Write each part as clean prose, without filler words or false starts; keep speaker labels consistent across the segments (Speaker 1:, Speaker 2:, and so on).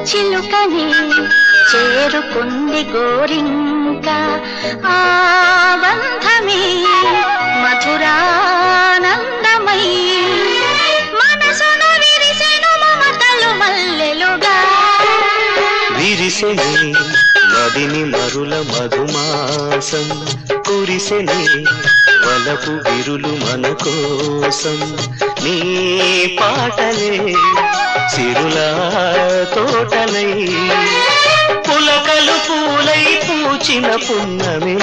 Speaker 1: చిలుకని చేరుకుంది గోరింక ఆ బంధమే మధురానందమై మనసును విరిసెను మమతలు మల్లెలుగా
Speaker 2: విరిసెని నదిని మరుల మధుమాసం కురిసెని వలపు విరులు మన కోసం నీ పాటలే సిరుల తోటలై పులకలు పూలై పూచిన పున్నమి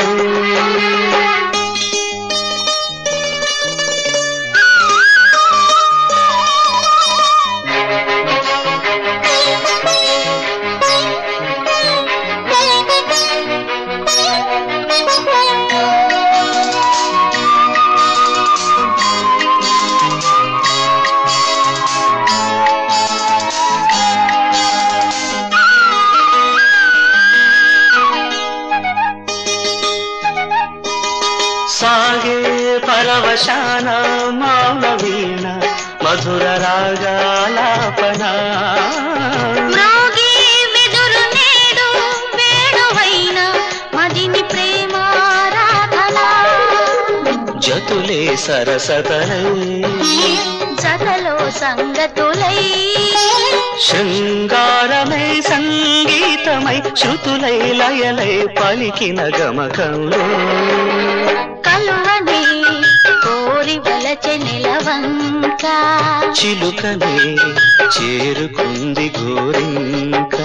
Speaker 2: సాగే పరవశాన మౌన వీణ మధుర రాగాలాపన
Speaker 1: మ్రోగే వెదురు నేడు వేణువైన మదిని ప్రేమారాధన
Speaker 2: జతులే సరసతలై
Speaker 1: జతలో సంగతులై
Speaker 2: శృంగారమై సంగీతమై శృతులై లయలై పలికిన గమకంలో
Speaker 1: కలువని కోరి వలచె నిలవంక
Speaker 2: చిలుకనే చేరుకుంది గోరింక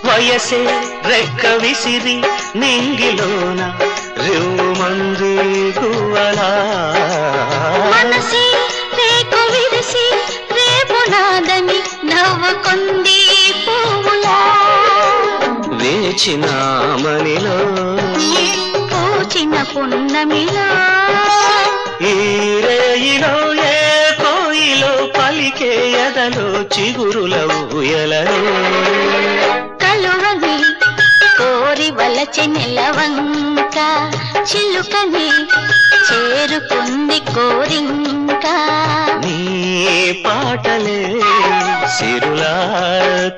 Speaker 2: వయసే రెక్క విసిరి నింగిలోన రివ్వుమంది గువ్వలా
Speaker 1: మనసి రేకు విరిసి రేపు నాదని నవ్వుకుంది పువ్వులా
Speaker 2: వేచిన మనిలో
Speaker 1: పూచిన పున్నమిలో
Speaker 2: ఈ రేయిలో ఏ కోయిలో పలికే ఎదలో చిగురుల ఊయలలో
Speaker 1: కలువని కోరి వలచె నిలవంక చిలుకని చేరుకుంది కోరింక
Speaker 2: నీ పాటలే సిరుల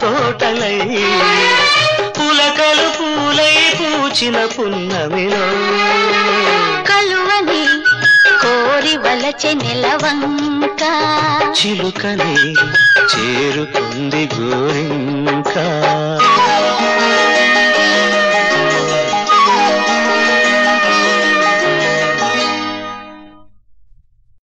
Speaker 2: తోటలై పులకలు పూలై పూచిన పున్నమిలో
Speaker 1: కలువని కోరి వలచె నిలవంక
Speaker 2: చిలుకని చేరుకుంది గోరింక